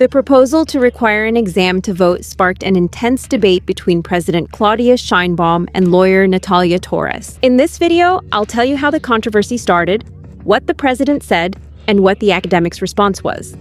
The proposal to require an exam to vote sparked an intense debate between President Claudia Sheinbaum and lawyer Natalia Torres. In this video, I'll tell you how the controversy started, what the president said, and what the academics' response was.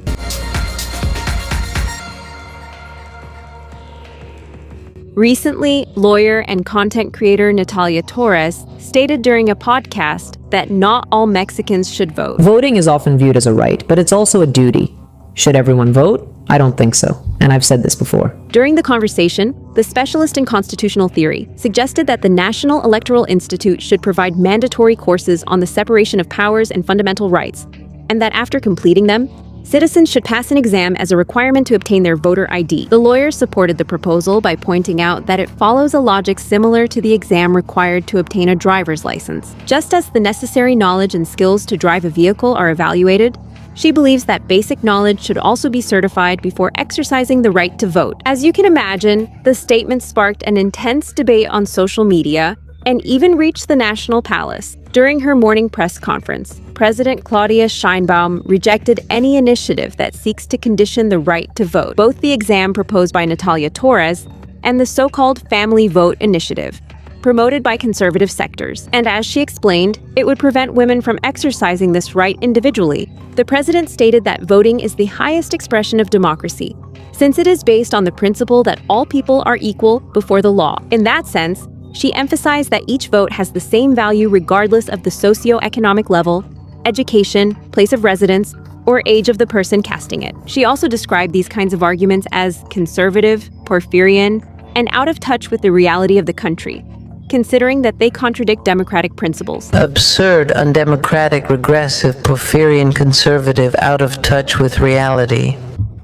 Recently, lawyer and content creator Natalia Torres stated during a podcast that not all Mexicans should vote. Voting is often viewed as a right, but it's also a duty. Should everyone vote? I don't think so, and I've said this before. During the conversation, the specialist in constitutional theory suggested that the National Electoral Institute should provide mandatory courses on the separation of powers and fundamental rights, and that after completing them, citizens should pass an exam as a requirement to obtain their voter ID. The lawyer supported the proposal by pointing out that it follows a logic similar to the exam required to obtain a driver's license. Just as the necessary knowledge and skills to drive a vehicle are evaluated, she believes that basic knowledge should also be certified before exercising the right to vote. As you can imagine, the statement sparked an intense debate on social media and even reached the National Palace. During her morning press conference, President Claudia Sheinbaum rejected any initiative that seeks to condition the right to vote, both the exam proposed by Natalia Torres and the so-called Family Vote Initiative, promoted by conservative sectors. And as she explained, it would prevent women from exercising this right individually. The president stated that voting is the highest expression of democracy, since it is based on the principle that all people are equal before the law. In that sense, she emphasized that each vote has the same value regardless of the socioeconomic level, education, place of residence, or age of the person casting it. She also described these kinds of arguments as conservative, Porfirian, and out of touch with the reality of the country, considering that they contradict democratic principles. Absurd, undemocratic, regressive, Porfirian, conservative, out of touch with reality.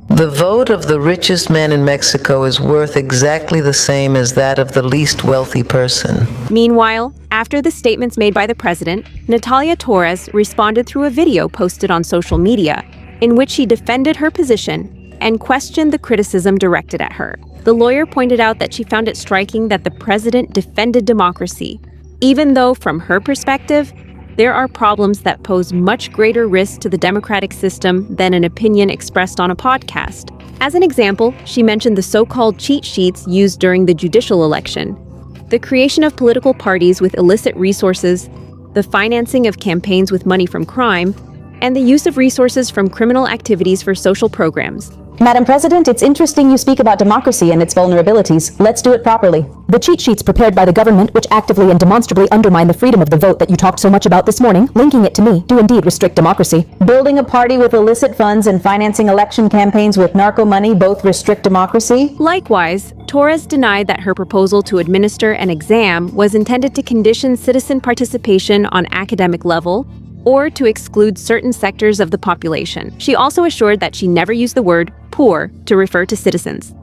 The vote of the richest man in Mexico is worth exactly the same as that of the least wealthy person. Meanwhile, after the statements made by the president, Natalia Torres responded through a video posted on social media, in which she defended her position and questioned the criticism directed at her. The lawyer pointed out that she found it striking that the president defended democracy, even though, from her perspective, there are problems that pose much greater risk to the democratic system than an opinion expressed on a podcast. As an example, she mentioned the so-called cheat sheets used during the judicial election, the creation of political parties with illicit resources, the financing of campaigns with money from crime, and the use of resources from criminal activities for social programs. Madam President, it's interesting you speak about democracy and its vulnerabilities. Let's do it properly. The cheat sheets prepared by the government, which actively and demonstrably undermine the freedom of the vote that you talked so much about this morning, linking it to me, do indeed restrict democracy. Building a party with illicit funds and financing election campaigns with narco money both restrict democracy. Likewise, Torres denied that her proposal to administer an exam was intended to condition citizen participation on academic level or to exclude certain sectors of the population. She also assured that she never used the word poor to refer to citizens.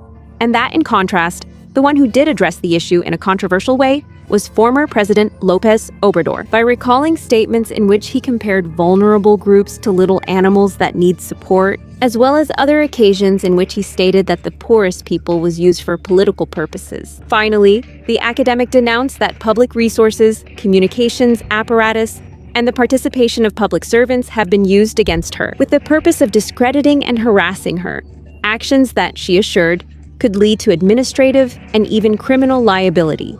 And that, in contrast, the one who did address the issue in a controversial way was former President López Obrador, by recalling statements in which he compared vulnerable groups to little animals that need support, as well as other occasions in which he stated that the poorest people was used for political purposes. Finally, the academic denounced that public resources, communications apparatus, and the participation of public servants have been used against her, with the purpose of discrediting and harassing her, actions that, she assured, could lead to administrative and even criminal liability.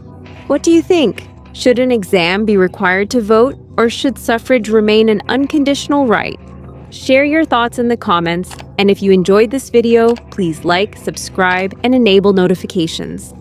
What do you think? Should an exam be required to vote, or should suffrage remain an unconditional right? Share your thoughts in the comments, and if you enjoyed this video, please like, subscribe, and enable notifications.